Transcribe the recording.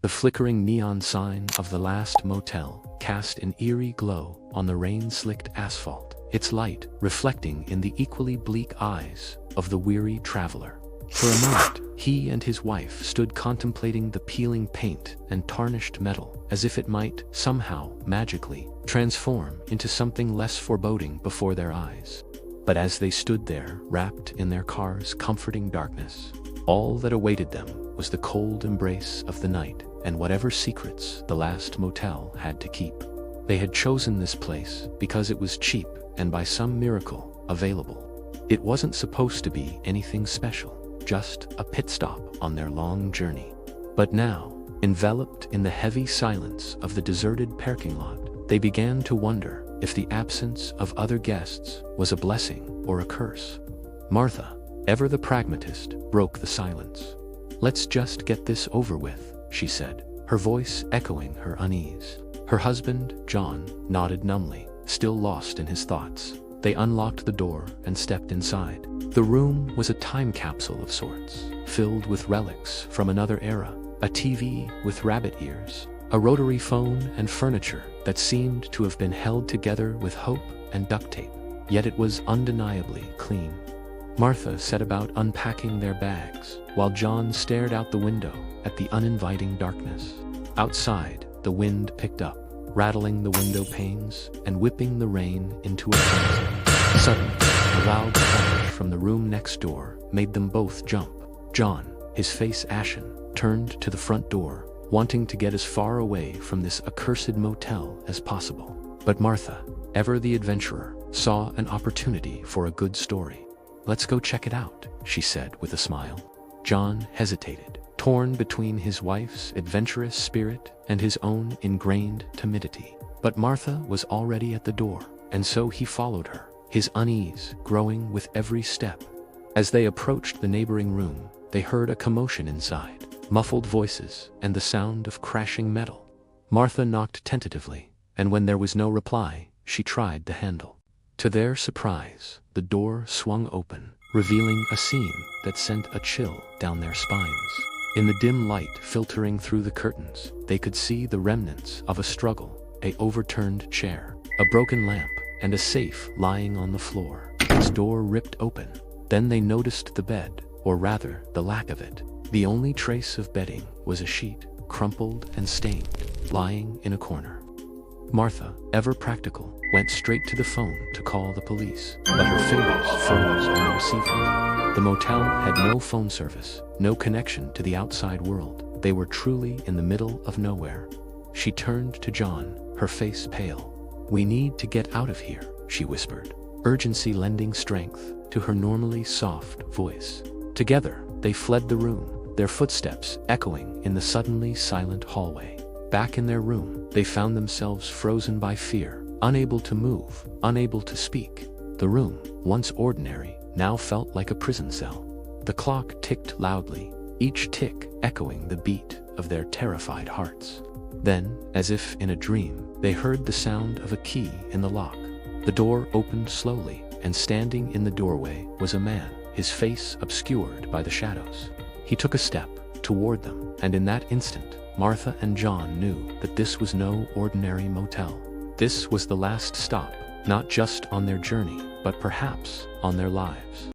The flickering neon sign of the last motel cast an eerie glow on the rain-slicked asphalt, its light reflecting in the equally bleak eyes of the weary traveler. For a moment, he and his wife stood contemplating the peeling paint and tarnished metal, as if it might, somehow, magically, transform into something less foreboding before their eyes. But as they stood there, wrapped in their car's comforting darkness, all that awaited them was the cold embrace of the night and whatever secrets the last motel had to keep. They had chosen this place because it was cheap and by some miracle, available. It wasn't supposed to be anything special, just a pit stop on their long journey. But now, enveloped in the heavy silence of the deserted parking lot, they began to wonder if the absence of other guests was a blessing or a curse. Martha, ever the pragmatist, broke the silence. "Let's just get this over with," she said, her voice echoing her unease. Her husband, John, nodded numbly, still lost in his thoughts. They unlocked the door and stepped inside. The room was a time capsule of sorts, filled with relics from another era, a TV with rabbit ears, a rotary phone and furniture that seemed to have been held together with hope and duct tape, yet it was undeniably clean. Martha set about unpacking their bags, while John stared out the window at the uninviting darkness. Outside, the wind picked up, rattling the window panes and whipping the rain into a frenzy. Suddenly, a loud crash from the room next door made them both jump. John, his face ashen, turned to the front door, wanting to get as far away from this accursed motel as possible. But Martha, ever the adventurer, saw an opportunity for a good story. "Let's go check it out," she said with a smile. John hesitated, torn between his wife's adventurous spirit and his own ingrained timidity. But Martha was already at the door, and so he followed her, his unease growing with every step. As they approached the neighboring room, they heard a commotion inside, muffled voices and the sound of crashing metal. Martha knocked tentatively, and when there was no reply, she tried the handle. To their surprise, the door swung open, revealing a scene that sent a chill down their spines. In the dim light filtering through the curtains, they could see the remnants of a struggle, an overturned chair, a broken lamp, and a safe lying on the floor, its door ripped open. Then they noticed the bed, or rather, the lack of it. The only trace of bedding was a sheet, crumpled and stained, lying in a corner. Martha, ever practical, went straight to the phone to call the police, but her fingers froze on the receiver. The motel had no phone service, no connection to the outside world. They were truly in the middle of nowhere. She turned to John, her face pale. "We need to get out of here," she whispered, urgency lending strength to her normally soft voice. Together, they fled the room, their footsteps echoing in the suddenly silent hallway. Back in their room, they found themselves frozen by fear, unable to move, unable to speak. The room, once ordinary, now felt like a prison cell. The clock ticked loudly, each tick echoing the beat of their terrified hearts. Then, as if in a dream, they heard the sound of a key in the lock. The door opened slowly, and standing in the doorway was a man, his face obscured by the shadows. He took a step toward them, and in that instant, Martha and John knew that this was no ordinary motel. This was the last stop, not just on their journey, but perhaps on their lives.